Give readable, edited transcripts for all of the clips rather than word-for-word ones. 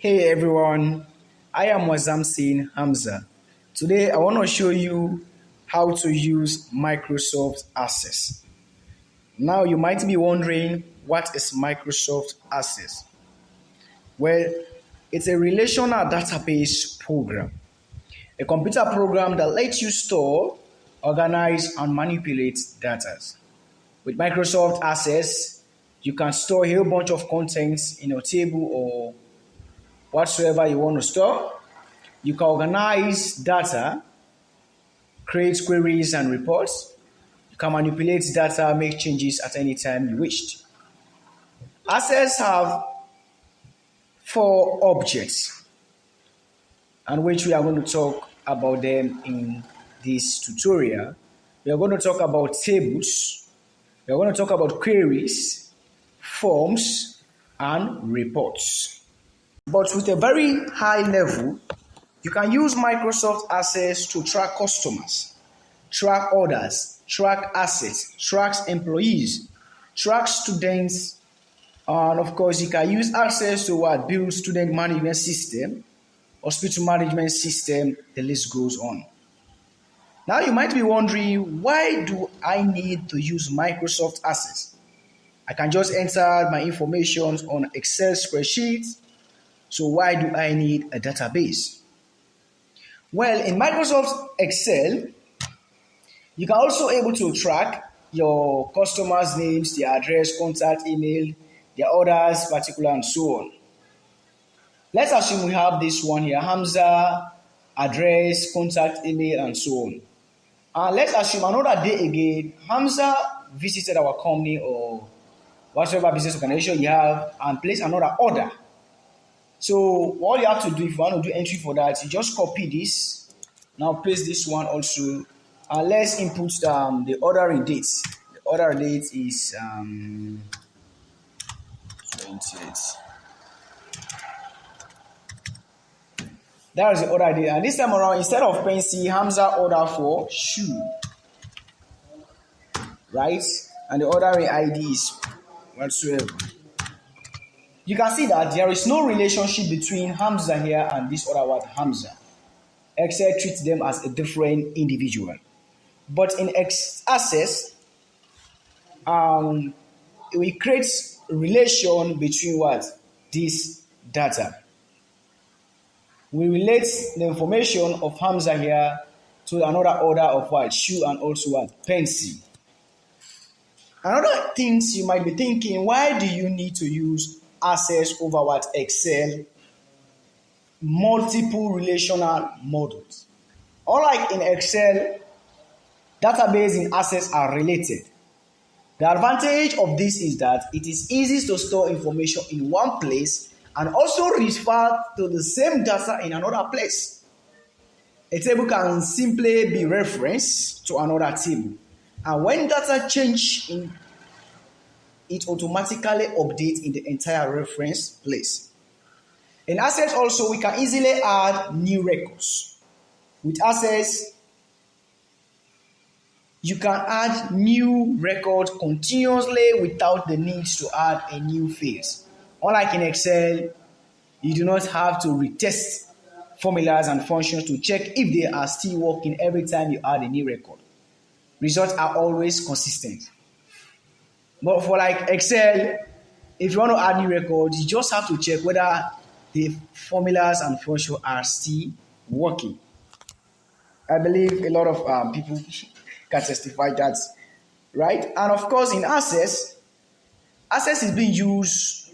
Hey everyone, I am Wazamsin Hamza. Today I want to show you how to use Microsoft Access. Now you might be wondering, what is Microsoft Access? Well, it's a relational database program, a computer program that lets you store, organize, and manipulate data. With Microsoft Access, you can store a whole bunch of contents in a table or whatsoever you want to store. You can organize data, create queries and reports. You can manipulate data, make changes at any time you wished. Access have four objects, and which we are going to talk about them in this tutorial. We are going to talk about tables, we are going to talk about queries, forms, and reports. But with a very high level, you can use Microsoft Access to track customers, track orders, track assets, track employees, track students, and of course you can use Access to build student management system, hospital management system, the list goes on. Now you might be wondering, why do I need to use Microsoft Access? I can just enter my information on Excel spreadsheet. So why do I need a database? Well, in Microsoft Excel, you can also able to track your customers' names, their address, contact, email, their orders, particular, and so on. Let's assume we have this one here, Hamza, address, contact, email, and so on. And let's assume another day again, Hamza visited our company or whatever business organization you have and placed another order. So all you have to do, if you want to do entry for that, you just copy this. Now paste this one also. And let's input the ordering date. The order date is 28. That is the order date. And this time around, instead of pencil, Hamza order for shoe. Right? And the ordering ID is whatsoever. You can see that there is no relationship between Hamza here and this other word, Hamza. Excel treats them as a different individual. But in Access, we create relation between what? This data. We relate the information of Hamza here to another order of what? Shoe, and also what? Pencil. Another things you might be thinking, why do you need to use Access over what? Excel? Multiple relational models. Unlike in Excel, database in Access are related. The advantage of this is that it is easy to store information in one place and also refer to the same data in another place. A table can simply be referenced to another table, and when data change, it automatically updates in the entire reference place. In Access also, we can easily add new records. With Access, you can add new records continuously without the need to add a new field. Unlike in Excel, you do not have to retest formulas and functions to check if they are still working every time you add a new record. Results are always consistent. But for like Excel, if you want to add new records, you just have to check whether the formulas and functions are still working. I believe a lot of people can testify that, right? And of course, in Access is being used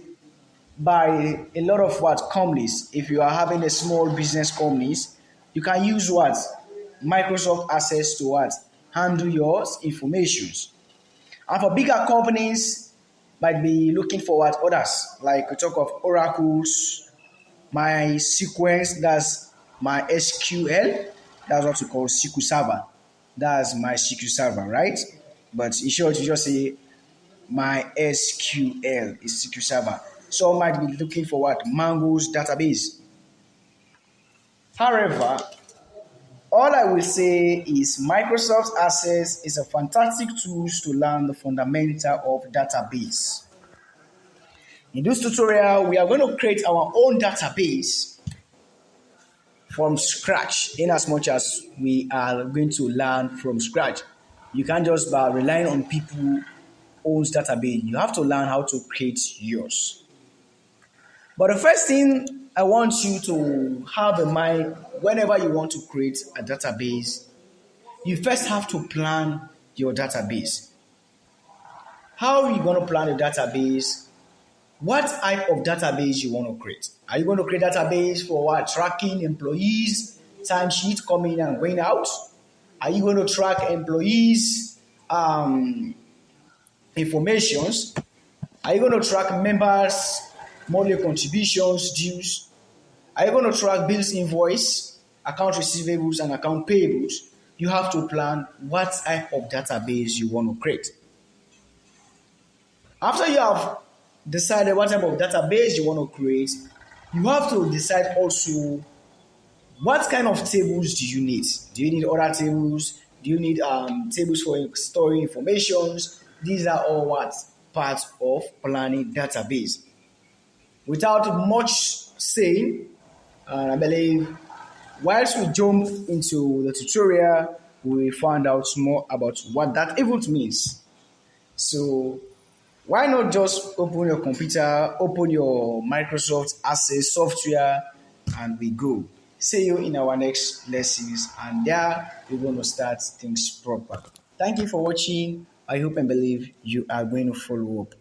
by a lot of companies. If you are having a small business companies, you can use Microsoft Access to handle your informations. And for bigger companies, might be looking for others, like we talk of Oracles, MySQL, that's MySQL, that's what we call SQL Server. That's MySQL Server, right? But in short, you just say MySQL is SQL Server. So might be looking for Mongo's database. However, all I will say is Microsoft Access is a fantastic tool to learn the fundamental of database. In this tutorial, we are going to create our own database from scratch, in as much as we are going to learn from scratch. You can't just by relying on people owns database. You have to learn how to create yours. But the first thing I want you to have in mind whenever you want to create a database, you first have to plan your database. How are you going to plan a database? What type of database you want to create? Are you going to create a database for what? Tracking employees, timesheet coming and going out? Are you going to track employees' informations? Are you going to track members' monthly contributions, dues? Are you going to track bills, invoice, account receivables, and account payables? You have to plan what type of database you want to create. After you have decided what type of database you want to create, you have to decide also what kind of tables do you need. Do you need other tables? Do you need tables for storing informations? These are all what parts of planning database. Without much saying, I believe whilst we jump into the tutorial, we will find out more about what that even means. So why not just open your computer, open your Microsoft Access software, and we go. See you in our next lessons, and there we're going to start things proper. Thank you for watching. I hope and believe you are going to follow up.